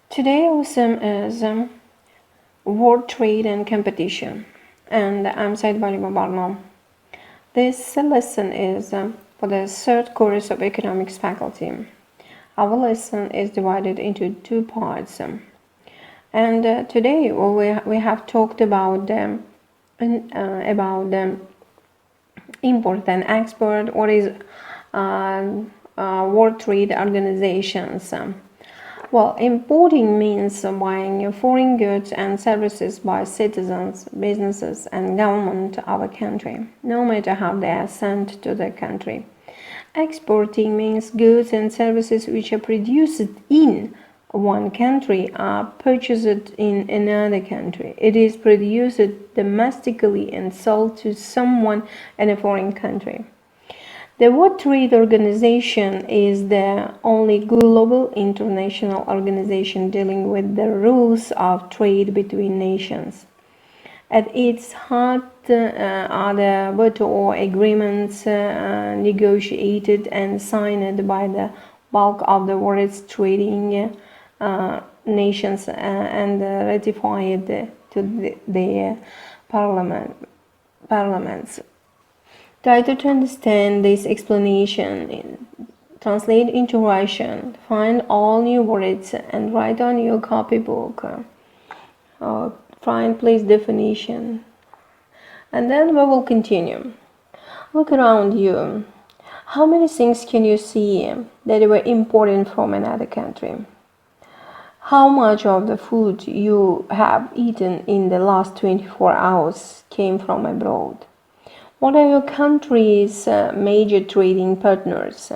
Today lesson is World Trade and Competition, and I'm Saydivalieva B. This lesson is for the third course of Economics faculty. Our lesson is divided into two parts, and today we have talked about import and export. What is World Trade Organizations? Well, importing means buying foreign goods and services by citizens, businesses, and government of a country, no matter how they are sent to the country. Exporting means goods and services which are produced in one country are purchased in another country. It is produced domestically and sold to someone in a foreign country. The World Trade Organization is the only global international organization dealing with the rules of trade between nations. At its heart are the WTO agreements negotiated and signed by the bulk of the world's trading nations and ratified to their parliaments. Try to understand this explanation, translate into Russian, find all new words and write on your copybook. Find place definition. And then we will continue. Look around you. How many things can you see that were imported from another country? How much of the food you have eaten in the last 24 hours came from abroad? What are your country's major trading partners?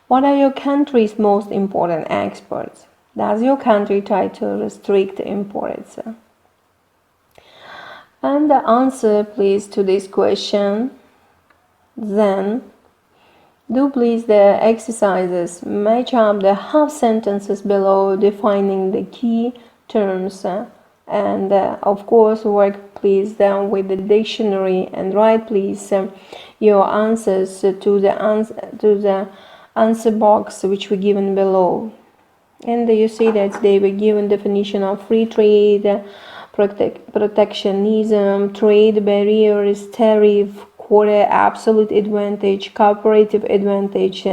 What are your country's most important exports? Does your country try to restrict imports? And the answer, please, to this question. Then, do please the exercises match up the half sentences below defining the key terms. And of course work please with the dictionary and write please your answers to the answer box which were given below. And you see that they were given definition of free trade, protectionism, trade barriers, tariff, quota, absolute advantage, cooperative advantage,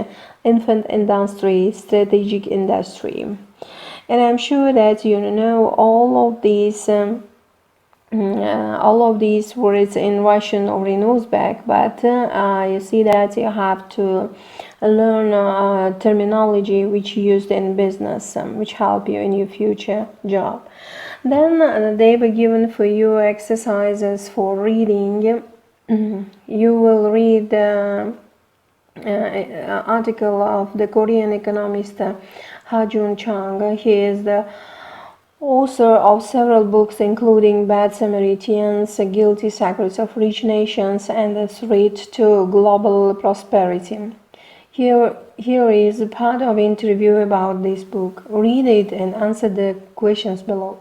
infant industry, strategic industry. And I'm sure that you know all of these words in Russian or in Uzbek, but you see that you have to learn terminology which used in business, which help you in your future job. Then they were given for you exercises for reading. You will read the article of the Korean economist Ha-Joon Chang. He is the author of several books including Bad Samaritans, Guilty Secrets of Rich Nations, and The Threat to Global Prosperity. Here is a part of interview about this book. Read it and answer the questions below.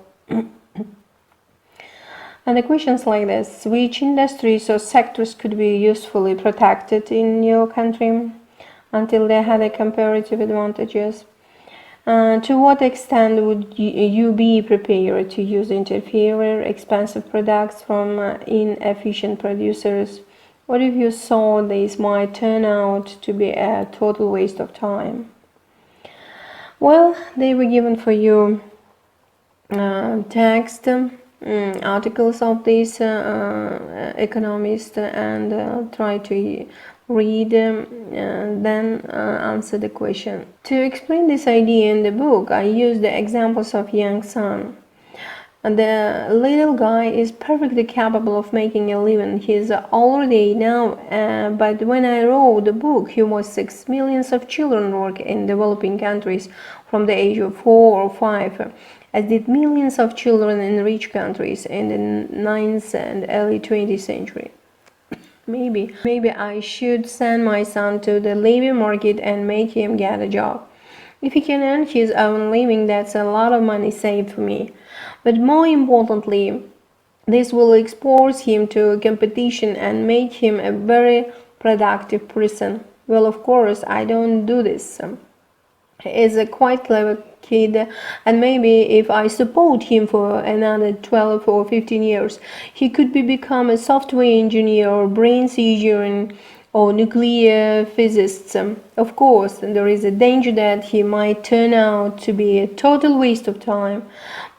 And the questions like this: which industries or sectors could be usefully protected in your country until they had a comparative advantages? To what extent would you be prepared to use inferior, expensive products from inefficient producers? What if you saw this might turn out to be a total waste of time? Well, they were given for you text, articles of this economist, and try to read then answer the question. To explain this idea in the book, I use the examples of young son. The little guy is perfectly capable of making a living. He's already now, but when I wrote the book, he was 6 million of children work in developing countries from the age of 4 or 5, as did millions of children in rich countries in the 9th and early 20th century. Maybe I should send my son to the labor market and make him get a job. If he can earn his own living, that's a lot of money saved for me. But more importantly, this will expose him to competition and make him a very productive person. Well, of course, I don't do this. He is a quite clever kid, and maybe if I support him for another 12 or 15 years, he could become a software engineer or brain surgeon or nuclear physicist. Of course, there is a danger that he might turn out to be a total waste of time,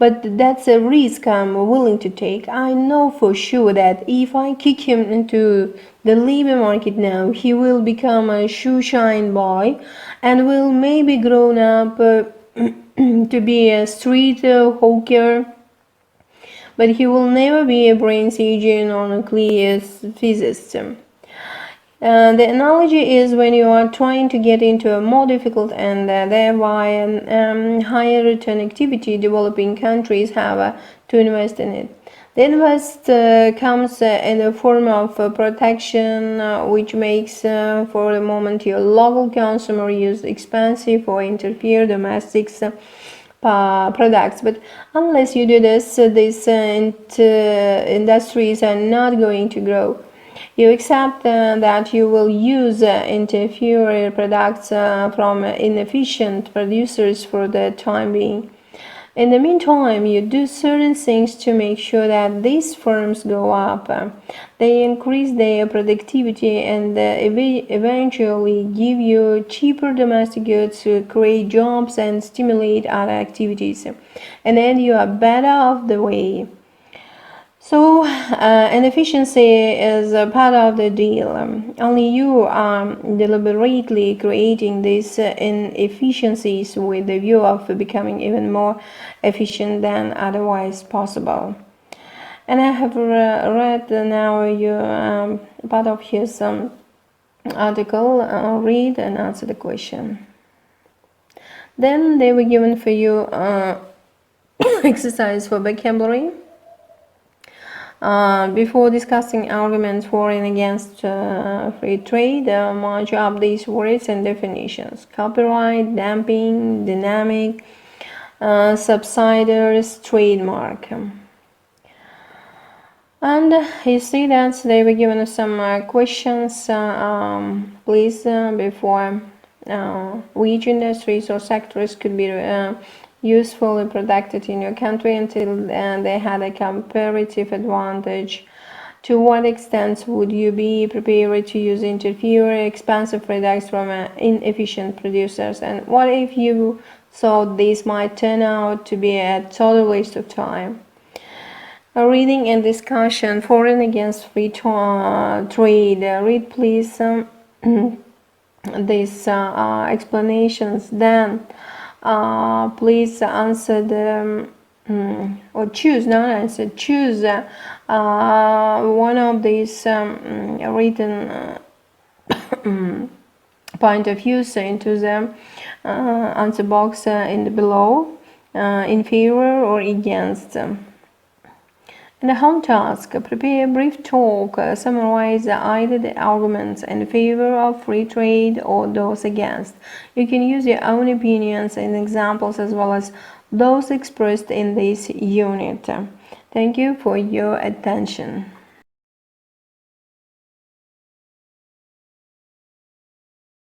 but that's a risk I'm willing to take. I know for sure that if I kick him into the labor market now, he will become a shoeshine boy and will maybe grown up to be a street hawker, but he will never be a brain surgeon or nuclear physicist. The analogy is when you are trying to get into a more difficult and thereby higher return activity, developing countries have to invest in it. The invest comes in the form of protection, which makes for the moment your local consumer use expensive or inferior domestic products. But unless you do this, these industries are not going to grow. You accept that you will use inferior products from inefficient producers for the time being. In the meantime, you do certain things to make sure that these firms go up. They increase their productivity and eventually give you cheaper domestic goods to create jobs and stimulate other activities. And then you are better off the way. So, inefficiency is a part of the deal. Only you are deliberately creating these inefficiencies with the view of becoming even more efficient than otherwise possible. And I have read now part of his article. Read and answer the question. Then they were given for you exercise for vocabulary. Before discussing arguments for and against free trade, march up these words and definitions: copyright, dumping, dynamic, subsiders, trademark. And you see that they were given some questions. Please, before which industries or sectors could be useful and protected in your country until they had a comparative advantage? To what extent would you be prepared to use inferior, expensive products from inefficient producers? And what if you thought this might turn out to be a total waste of time? Reading and discussion for and against free trade. Read please these explanations. Then please answer the or choose, not answer, choose one of these written point of views into the answer box in the below, in favor or against. And the home task: prepare a brief talk, summarize either the arguments in favor of free trade or those against. You can use your own opinions and examples as well as those expressed in this unit. Thank you for your attention.